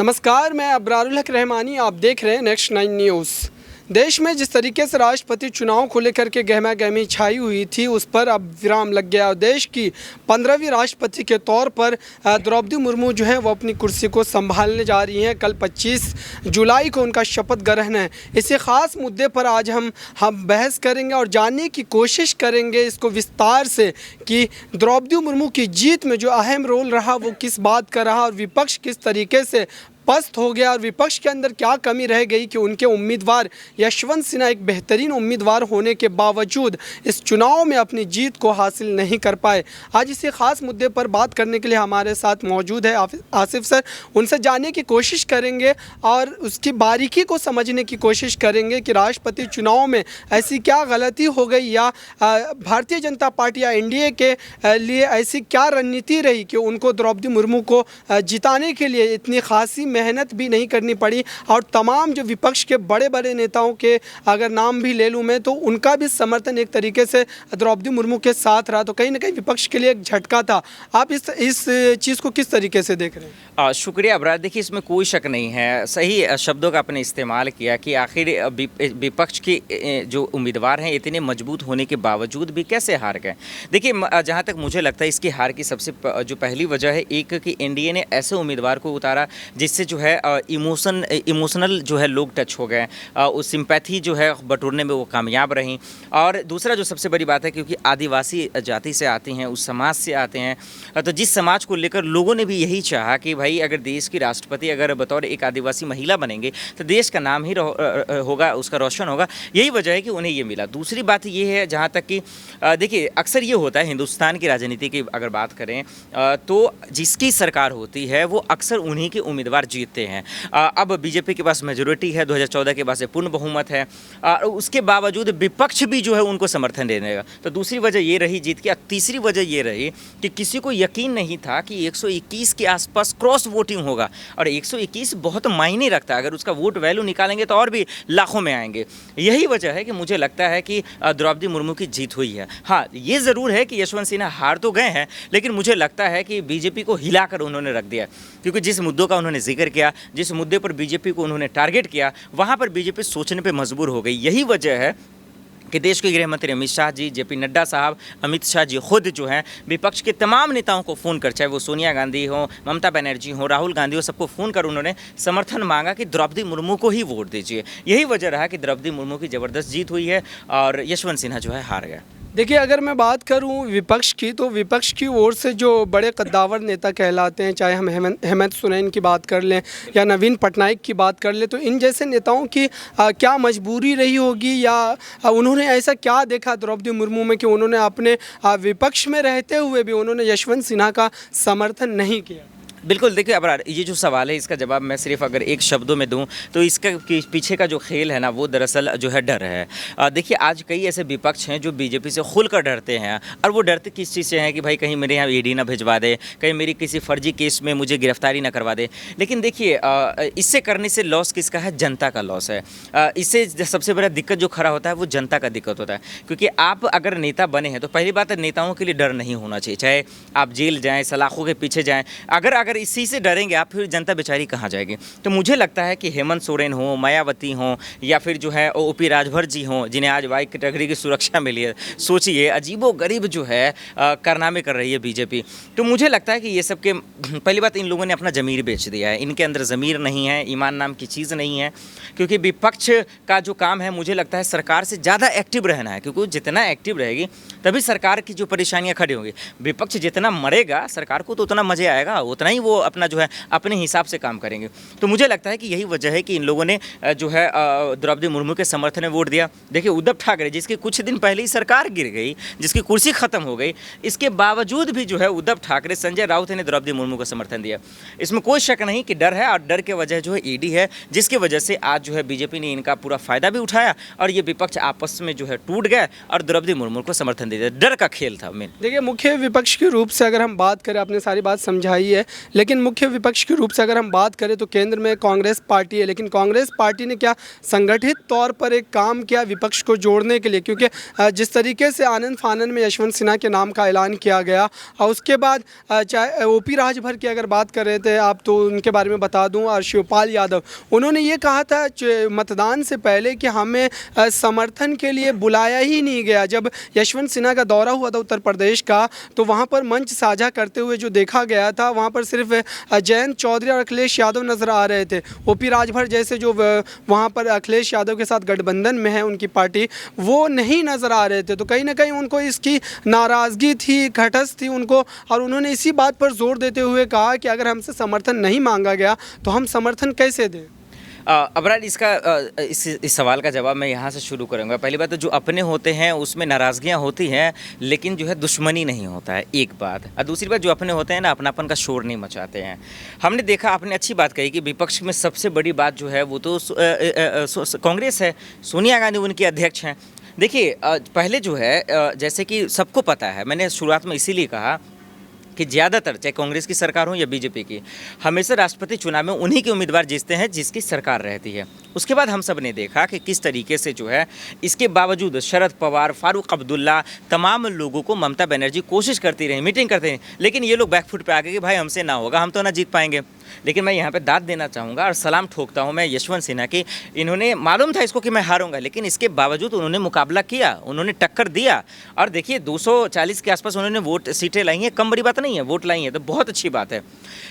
नमस्कार, मैं अब्रारुल हक रहमानी। आप देख रहे हैं नेक्स्ट 9 न्यूज़। देश में जिस तरीके से राष्ट्रपति चुनाव को लेकर के गहमा गहमी छाई हुई थी, उस पर अब विराम लग गया और देश की 15वीं राष्ट्रपति के तौर पर द्रौपदी मुर्मू जो है वो अपनी कुर्सी को संभालने जा रही हैं। कल 25 जुलाई को उनका शपथ ग्रहण है। इसी ख़ास मुद्दे पर आज हम बहस करेंगे और जानने की कोशिश करेंगे इसको विस्तार से कि द्रौपदी मुर्मू की जीत में जो अहम रोल रहा वो किस बात का रहा और विपक्ष किस तरीके से पस्त हो गया और विपक्ष के अंदर क्या कमी रह गई कि उनके उम्मीदवार यशवंत सिन्हा एक बेहतरीन उम्मीदवार होने के बावजूद इस चुनाव में अपनी जीत को हासिल नहीं कर पाए। आज इसी ख़ास मुद्दे पर बात करने के लिए हमारे साथ मौजूद है आसिफ सर। उनसे जानने की कोशिश करेंगे और उसकी बारीकी को समझने की कोशिश करेंगे कि राष्ट्रपति चुनाव में ऐसी क्या गलती हो गई या भारतीय जनता पार्टी या एनडीए के लिए ऐसी क्या रणनीति रही कि उनको द्रौपदी मुर्मू को जिताने के लिए इतनी खासी मेहनत भी नहीं करनी पड़ी और तमाम जो विपक्ष के बड़े बड़े नेताओं के अगर नाम भी ले लूँ मैं तो उनका भी समर्थन एक तरीके से द्रौपदी मुर्मू के साथ रहा, तो कहीं ना कहीं विपक्ष के लिए एक झटका था। आप इस चीज़ को किस तरीके से देख रहे हैं? शुक्रिया अबरार। देखिए, इसमें कोई शक नहीं है, सही शब्दों का आपने इस्तेमाल किया कि आखिर विपक्ष के जो उम्मीदवार हैं इतने मजबूत होने के बावजूद भी कैसे हार गए। देखिए, जहाँ तक मुझे लगता है इसकी हार की सबसे जो पहली वजह है एक कि एनडीए ने ऐसे उम्मीदवार को उतारा जिससे जो है इमोशनल जो है लोग टच हो गए, उस सिंपैथी जो है बटोरने में वो कामयाब रहीं। और दूसरा जो सबसे बड़ी बात है, क्योंकि आदिवासी जाति से आती हैं, उस समाज से आते हैं, तो जिस समाज को लेकर लोगों ने भी यही चाहा कि भाई अगर देश की राष्ट्रपति अगर बतौर एक आदिवासी महिला बनेंगे तो देश का नाम ही होगा, उसका रोशन होगा। यही वजह है कि उन्हें ये मिला। दूसरी बात ये है, जहाँ तक कि देखिए अक्सर ये होता है हिंदुस्तान की राजनीति की अगर बात करें तो जिसकी सरकार होती है वो अक्सर उन्हीं के उम्मीदवार जीतते हैं। अब बीजेपी के पास मेजोरिटी है, 2014 के बाद से पूर्ण बहुमत है, उसके बावजूद विपक्ष भी जो है उनको समर्थन देने का। तो दूसरी वजह ये रही जीत की। तीसरी वजह ये रही कि किसी को यकीन नहीं था कि 121 के आसपास क्रॉस वोटिंग होगा और 121 बहुत मायने रखता है। अगर उसका वोट वैल्यू निकालेंगे तो और भी लाखों में आएंगे। यही वजह है कि मुझे लगता है कि द्रौपदी मुर्मू की जीत हुई है। हाँ, ये ज़रूर है कि यशवंत सिन्हा हार तो गए हैं, लेकिन मुझे लगता है कि बीजेपी को हिलाकर उन्होंने रख दिया, क्योंकि जिस मुद्दों का उन्होंने जिक्र किया, जिस मुद्दे पर बीजेपी को उन्होंने टारगेट किया, वहाँ पर बीजेपी सोचने पर मजबूर हो गई। यही वजह है कि देश के गृह मंत्री अमित शाह जी, जेपी नड्डा साहब, अमित शाह जी खुद जो हैं विपक्ष के तमाम नेताओं को फ़ोन कर, चाहे वो सोनिया गांधी हो, ममता बनर्जी हो, राहुल गांधी हो, सबको फ़ोन कर उन्होंने समर्थन मांगा कि द्रौपदी मुर्मू को ही वोट दीजिए। यही वजह रहा कि द्रौपदी मुर्मू की ज़बरदस्त जीत हुई है और यशवंत सिन्हा जो है हार गया। देखिए, अगर मैं बात करूं विपक्ष की, तो विपक्ष की ओर से जो बड़े कद्दावर नेता कहलाते हैं, चाहे हम हेमंत सोरेन की बात कर लें या नवीन पटनायक की बात कर लें, तो इन जैसे नेताओं की क्या मजबूरी रही होगी या उन्होंने ऐसा क्या देखा द्रौपदी मुर्मू में कि उन्होंने अपने विपक्ष में रहते हुए भी उन्होंने यशवंत सिन्हा का समर्थन नहीं किया? बिल्कुल, देखिए अबरार, ये जो सवाल है इसका जवाब मैं सिर्फ अगर एक शब्दों में दूं तो इसका पीछे का जो खेल है ना वो दरअसल जो है डर है। देखिए, आज कई ऐसे विपक्ष हैं जो बीजेपी से खुलकर डरते हैं और वो डरते किस चीज़ से हैं कि भाई कहीं मेरे यहाँ ईडी ना भिजवा दे, कहीं मेरी किसी फर्जी केस में मुझे गिरफ्तारी ना करवा दे। लेकिन देखिए, इससे करने से लॉस किसका है? जनता का लॉस है। इससे सबसे बड़ा दिक्कत जो खड़ा होता है वो जनता का दिक्कत होता है, क्योंकि आप अगर नेता बने हैं तो पहली बात है नेताओं के लिए डर नहीं होना चाहिए, चाहे आप जेल जाएँ, सलाखों के पीछे जाएँ। अगर इसी से डरेंगे आप, फिर जनता बेचारी कहाँ जाएगी? तो मुझे लगता है कि हेमंत सोरेन हो, मायावती हो या फिर जो है ओपी राजभर जी हों, जिन्हें आज वाई कैटेगरी की सुरक्षा मिली है, सोचिए अजीबो गरीब जो है कारनामे कर रही है बीजेपी। तो मुझे लगता है कि ये सब के पहली बात, इन लोगों ने अपना ज़मीर बेच दिया है। इनके अंदर ज़मीर नहीं है, ईमान नाम की चीज़ नहीं है, क्योंकि विपक्ष का जो काम है मुझे लगता है सरकार से ज़्यादा एक्टिव रहना है, क्योंकि जितना एक्टिव रहेगी तभी सरकार की जो परेशानियाँ खड़ी होंगी। विपक्ष जितना मरेगा सरकार को तो उतना मज़े आएगा, उतना ही वो अपना जो है अपने हिसाब से काम करेंगे। तो मुझे लगता है कि यही वजह है कि इन लोगों ने जो है द्रौपदी मुर्मू के समर्थन में वोट दिया। देखिए, उद्धव ठाकरे जिसकी कुछ दिन पहले ही सरकार गिर गई, जिसकी कुर्सी खत्म हो गई, इसके बावजूद भी जो है उद्धव ठाकरे, संजय राउत ने द्रौपदी मुर्मू को समर्थन दिया। इसमें कोई शक नहीं कि डर है और डर के वजह जो है ईडी है, जिसकी वजह से आज जो है बीजेपी ने इनका पूरा फायदा भी उठाया और ये विपक्ष आपस में जो है टूट गया और द्रौपदी मुर्मू को समर्थन दे दिया। डर का खेल था मेन। देखिए, मुख्य विपक्ष के रूप से अगर हम बात करें, आपने सारी बात समझाई है, लेकिन मुख्य विपक्ष के रूप से अगर हम बात करें तो केंद्र में कांग्रेस पार्टी है, लेकिन कांग्रेस पार्टी ने क्या संगठित तौर पर एक काम किया विपक्ष को जोड़ने के लिए? क्योंकि जिस तरीके से आनंद फानन में यशवंत सिन्हा के नाम का ऐलान किया गया और उसके बाद चाहे ओपी राजभर की अगर बात कर रहे थे आप तो उनके बारे में बता दूं, और शिवपाल यादव, उन्होंने ये कहा था मतदान से पहले कि हमें समर्थन के लिए बुलाया ही नहीं गया। जब यशवंत सिन्हा का दौरा हुआ था उत्तर प्रदेश का तो वहाँ पर मंच साझा करते हुए जो देखा गया था वहाँ पर सिर्फ जयंत चौधरी और अखिलेश यादव नज़र आ रहे थे। ओपी राजभर जैसे जो वहाँ पर अखिलेश यादव के साथ गठबंधन में है उनकी पार्टी, वो नहीं नज़र आ रहे थे। तो कहीं ना कहीं उनको इसकी नाराज़गी थी, खटस थी उनको, और उन्होंने इसी बात पर जोर देते हुए कहा कि अगर हमसे समर्थन नहीं मांगा गया तो हम समर्थन कैसे दें। अबरार, इस सवाल का जवाब मैं यहाँ से शुरू करूँगा। पहली बात तो जो अपने होते हैं उसमें नाराज़गियाँ होती हैं, लेकिन जो है दुश्मनी नहीं होता है, एक बात। और दूसरी बात, जो अपने होते हैं ना, अपनापन का शोर नहीं मचाते हैं। हमने देखा, आपने अच्छी बात कही कि विपक्ष में सबसे बड़ी बात जो है वो तो कांग्रेस है, सोनिया गांधी उनकी अध्यक्ष हैं। देखिए, पहले जो है जैसे कि सबको पता है, मैंने शुरुआत में इसीलिए कहा कि ज़्यादातर चाहे कांग्रेस की सरकार हो या बीजेपी की, हमेशा राष्ट्रपति चुनाव में उन्हीं के उम्मीदवार जीतते हैं जिसकी सरकार रहती है। उसके बाद हम सब ने देखा कि किस तरीके से जो है इसके बावजूद शरद पवार, फारूक अब्दुल्ला, तमाम लोगों को ममता बनर्जी कोशिश करती रही, मीटिंग करते रही, लेकिन ये लोग बैकफुट पे आ गए कि भाई हमसे ना होगा, हम तो ना जीत पाएंगे। लेकिन मैं यहाँ पे दाद देना चाहूँगा और सलाम ठोकता हूँ मैं यशवंत सिन्हा की। इन्होंने, मालूम था इसको कि मैं हारूंगा, लेकिन इसके बावजूद उन्होंने मुकाबला किया, उन्होंने टक्कर दिया। और देखिए 240 के आसपास उन्होंने सीटें लाई हैं, कम बड़ी बात नहीं है, वोट लाई हैं, तो बहुत अच्छी बात है।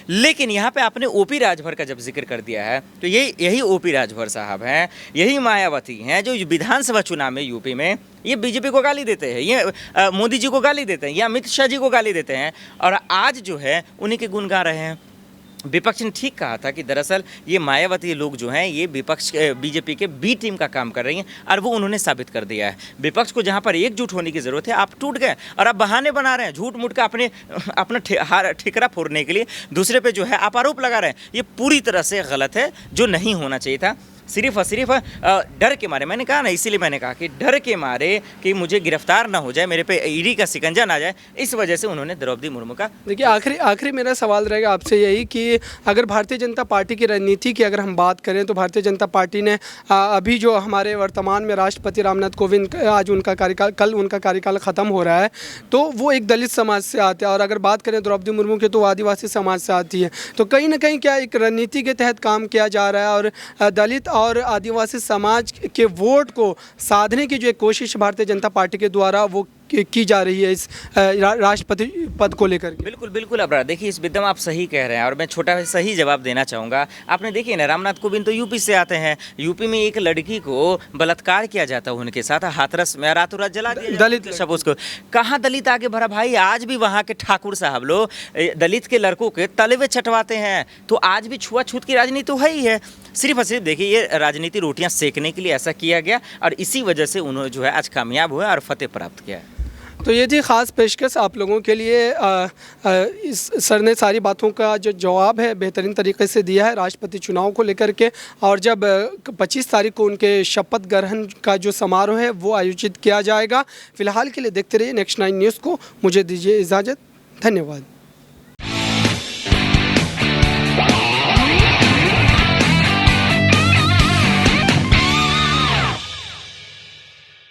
लेकिन यहाँ पे आपने ओपी राजभर का जब जिक्र कर दिया है तो यही ओपी राजभर साहब हैं, यही मायावती हैं जो विधानसभा चुनाव में यूपी में ये बीजेपी को गाली देते हैं, ये मोदी जी को गाली देते हैं, ये अमित शाह जी को गाली देते हैं, और आज जो है उन्हीं के गुण गा रहे हैं। विपक्ष ने ठीक कहा था कि दरअसल ये मायावती लोग जो हैं ये विपक्ष बीजेपी के बी टीम का काम कर रही हैं, और वो उन्होंने साबित कर दिया है। विपक्ष को जहां पर एकजुट होने की ज़रूरत है, आप टूट गए और आप बहाने बना रहे हैं, झूठ मूठ का अपना ठिकरा फोड़ने के लिए दूसरे पे जो है आप आरोप लगा रहे हैं। ये पूरी तरह से गलत है, जो नहीं होना चाहिए था। सिर्फ और सिर्फ डर के मारे, मैंने कहा ना, इसीलिए मैंने कहा कि डर के मारे कि मुझे गिरफ्तार ना हो जाए, मेरे पे ईडी का शिकंजा ना जाए, इस वजह से उन्होंने द्रौपदी मुर्मू का। देखिए, आखिरी मेरा सवाल रहेगा आपसे यही कि अगर भारतीय जनता पार्टी की रणनीति की अगर हम बात करें तो भारतीय जनता पार्टी ने अभी जो हमारे वर्तमान में राष्ट्रपति रामनाथ कोविंद, आज उनका कार्यकाल, कल उनका कार्यकाल ख़त्म हो रहा है, तो वो एक दलित समाज से आते हैं, और अगर बात करें द्रौपदी मुर्मू की तो आदिवासी समाज से आती है। तो कहीं ना कहीं क्या एक रणनीति के तहत काम किया जा रहा है, और दलित और आदिवासी समाज के वोट को साधने की जो एक कोशिश भारतीय जनता पार्टी के द्वारा वो की जा रही है इस राष्ट्रपति पद को लेकर। बिल्कुल बिल्कुल अबरार, देखिए इस विदम आप सही कह रहे हैं, और मैं छोटा सही जवाब देना चाहूँगा। आपने देखिए ना, रामनाथ कोविंद तो यूपी से आते हैं, यूपी में एक लड़की को बलात्कार किया जाता है उनके साथ, हाथरस में रातों रात जला दिया दलित सब उसको। कहाँ दलित आगे बढ़ा भाई? आज भी वहाँ के ठाकुर साहब लोग दलित के लड़कों के तलवे चटवाते हैं, तो आज भी छुआछूत की राजनीति तो है ही है। सिर्फ और सिर्फ देखिए, ये राजनीति रोटियां सेकने के लिए ऐसा किया गया, और इसी वजह से उन्होंने जो है आज कामयाब हुए और फतेह प्राप्त किया है। तो ये थी ख़ास पेशकश आप लोगों के लिए। इस सर ने सारी बातों का जो जवाब है बेहतरीन तरीके से दिया है राष्ट्रपति चुनाव को लेकर के, और जब 25 तारीख को उनके शपथ ग्रहण का जो समारोह है वो आयोजित किया जाएगा। फ़िलहाल के लिए देखते रहिए नेक्स्ट 9 न्यूज़ को। मुझे दीजिए इजाज़त, धन्यवाद।